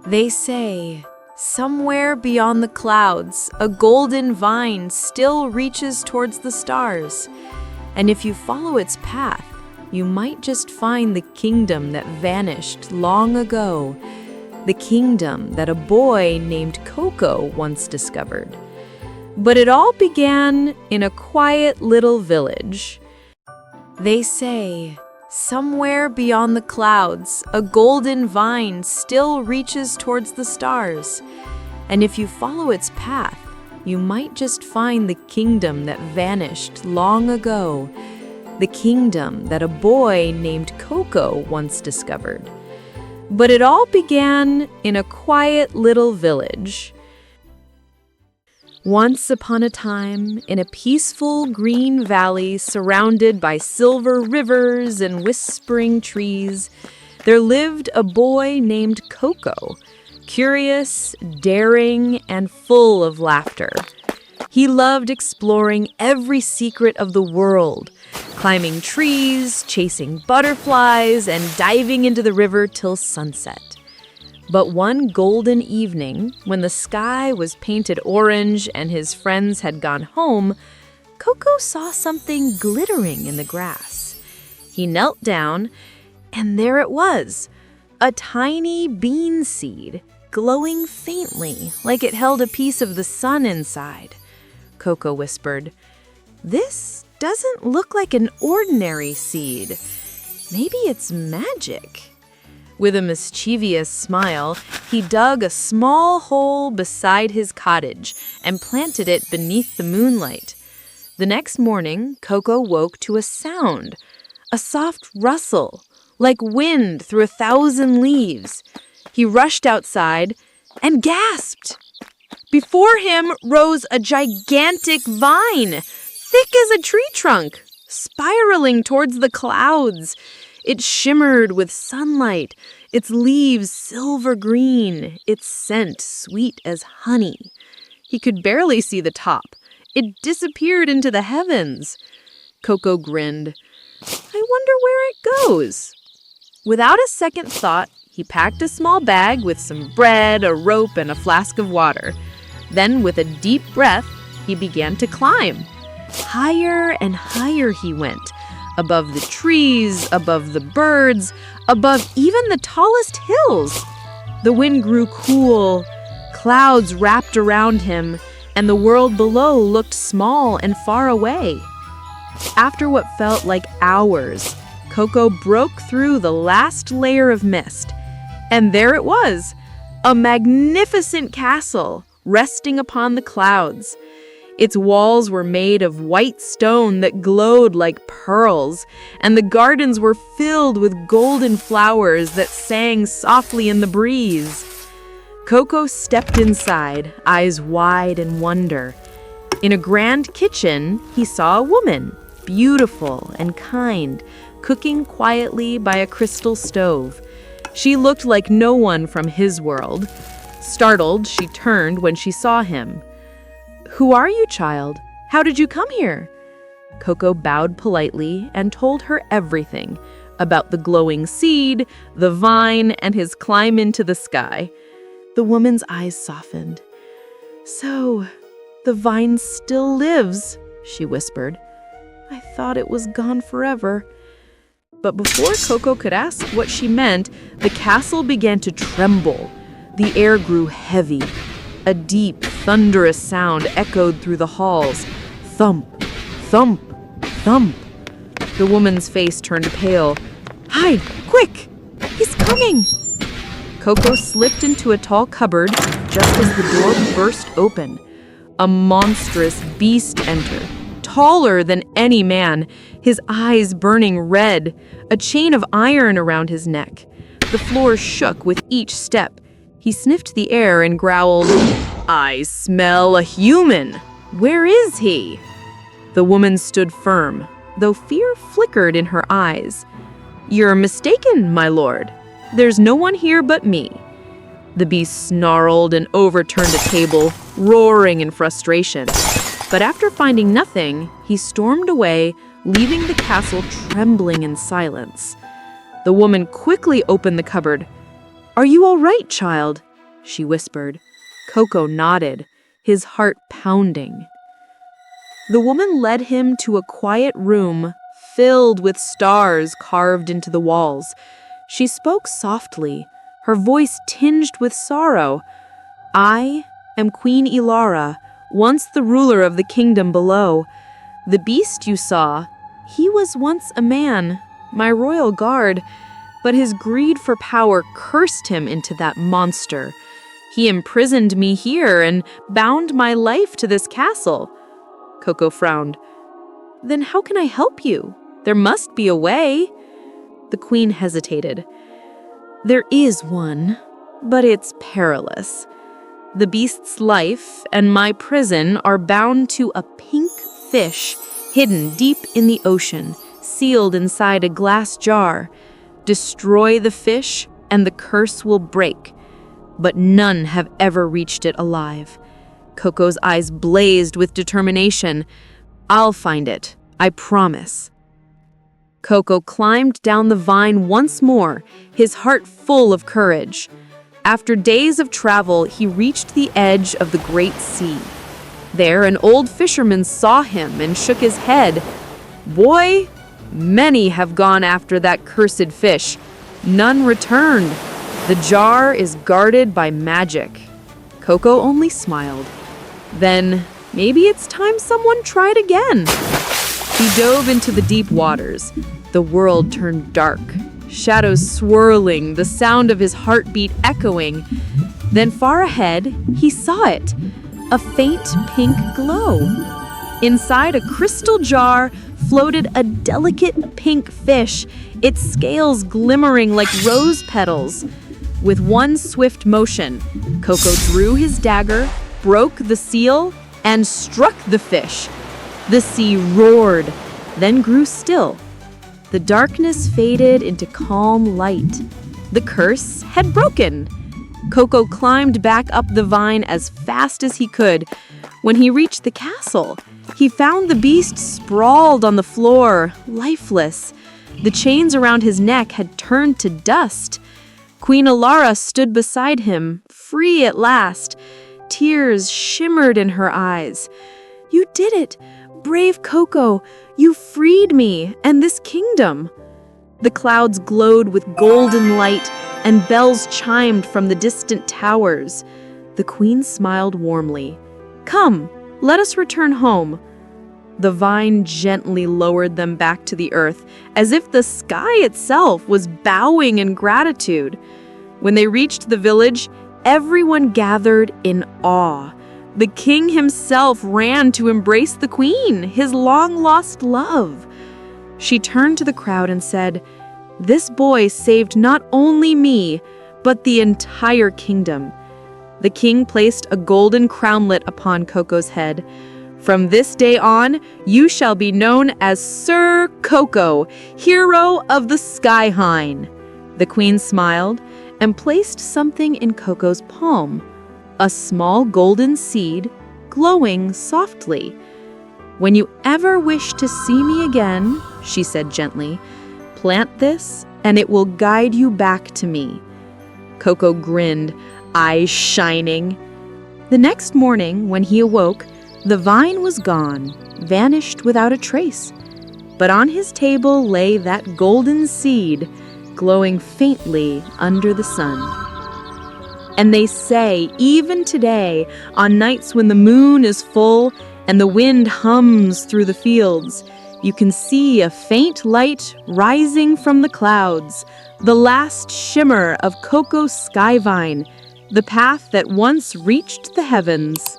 They say, somewhere beyond the clouds, a golden vine still reaches towards the stars. And if you follow its path, you might just find the kingdom that vanished long ago, the kingdom that a boy named Coco once discovered. But it all began in a quiet little village. They say, somewhere beyond the clouds, a golden vine still reaches towards the stars. And if you follow its path, you might just find the kingdom that vanished long ago, the kingdom that a boy named Coco once discovered. But it all began in a quiet little village. Once upon a time, in a peaceful green valley surrounded by silver rivers and whispering trees, there lived a boy named Coco, curious, daring, and full of laughter. He loved exploring every secret of the world, climbing trees, chasing butterflies, and diving into the river till sunset. But one golden evening, when the sky was painted orange and his friends had gone home, Coco saw something glittering in the grass. He knelt down, and there it was, a tiny bean seed, glowing faintly like it held a piece of the sun inside. Coco whispered, "This doesn't look like an ordinary seed. Maybe it's magic." With a mischievous smile, he dug a small hole beside his cottage and planted it beneath the moonlight. The next morning, Coco woke to a sound, a soft rustle, like wind through 1,000 leaves. He rushed outside and gasped. Before him rose a gigantic vine, thick as a tree trunk, spiraling towards the clouds. It shimmered with sunlight, its leaves silver green, its scent sweet as honey. He could barely see the top. It disappeared into the heavens. Coco grinned. "I wonder where it goes." Without a second thought, he packed a small bag with some bread, a rope, and a flask of water. Then, with a deep breath, he began to climb. Higher and higher he went, above the trees, above the birds, above even the tallest hills. The wind grew cool, clouds wrapped around him, and the world below looked small and far away. After what felt like hours, Coco broke through the last layer of mist, and there it was, a magnificent castle resting upon the clouds. Its walls were made of white stone that glowed like pearls, and the gardens were filled with golden flowers that sang softly in the breeze. Coco stepped inside, eyes wide in wonder. In a grand kitchen, he saw a woman, beautiful and kind, cooking quietly by a crystal stove. She looked like no one from his world. Startled, she turned when she saw him. "Who are you, child? How did you come here?" Coco bowed politely and told her everything about the glowing seed, the vine, and his climb into the sky. The woman's eyes softened. "So, the vine still lives," she whispered. "I thought it was gone forever." But before Coco could ask what she meant, the castle began to tremble. The air grew heavy. A deep, thunderous sound echoed through the halls. Thump, thump, thump. The woman's face turned pale. "Hide, quick! He's coming!" Coco slipped into a tall cupboard just as the door burst open. A monstrous beast entered, taller than any man, his eyes burning red, a chain of iron around his neck. The floor shook with each step. He sniffed the air and growled, "I smell a human. Where is he?" The woman stood firm, though fear flickered in her eyes. "You're mistaken, my lord. There's no one here but me." The beast snarled and overturned a table, roaring in frustration. But after finding nothing, he stormed away, leaving the castle trembling in silence. The woman quickly opened the cupboard. "Are you all right, child? she whispered. Coco nodded, his heart pounding. The woman led him to a quiet room filled with stars carved into the walls. She spoke softly, her voice tinged with sorrow. I am Queen Elara, once the ruler of the kingdom below. The beast you saw, he was once a man, my royal guard, but his greed for power cursed him into that monster. He imprisoned me here and bound my life to this castle. Coco frowned. Then how can I help you? There must be a way. The queen hesitated. There is one, but it's perilous. The beast's life and my prison are bound to a pink fish hidden deep in the ocean, sealed inside a glass jar. Destroy the fish and the curse will break, but none have ever reached it alive. Coco's eyes blazed with determination. I'll find it, I promise. Coco climbed down the vine once more, his heart full of courage. After days of travel, he reached the edge of the great sea. There, an old fisherman saw him and shook his head. Boy, many have gone after that cursed fish. None returned. The jar is guarded by magic. Coco only smiled. Then, maybe it's time someone tried again. He dove into the deep waters. The world turned dark, shadows swirling, the sound of his heartbeat echoing. Then far ahead, he saw it, a faint pink glow. Inside a crystal jar floated a delicate pink fish, its scales glimmering like rose petals. With one swift motion, Coco drew his dagger, broke the seal, and struck the fish. The sea roared, then grew still. The darkness faded into calm light. The curse had broken. Coco climbed back up the vine as fast as he could. When he reached the castle, he found the beast sprawled on the floor, lifeless. The chains around his neck had turned to dust. Queen Elara stood beside him, free at last. Tears shimmered in her eyes. You did it, brave Coco. You freed me and this kingdom. The clouds glowed with golden light, and bells chimed from the distant towers. The queen smiled warmly. Come, let us return home. The vine gently lowered them back to the earth, as if the sky itself was bowing in gratitude. When they reached the village, everyone gathered in awe. The king himself ran to embrace the queen, his long-lost love. She turned to the crowd and said, "This boy saved not only me, but the entire kingdom." The king placed a golden crownlet upon Coco's head. From this day on, you shall be known as Sir Coco, hero of the Skyvine. The queen smiled and placed something in Coco's palm, a small golden seed glowing softly. When you ever wish to see me again, she said gently, plant this and it will guide you back to me. Coco grinned, eyes shining. The next morning, when he awoke, the vine was gone, vanished without a trace. But on his table lay that golden seed, glowing faintly under the sun. And they say, even today, on nights when the moon is full and the wind hums through the fields, you can see a faint light rising from the clouds, the last shimmer of Coco's Skyvine, the path that once reached the heavens.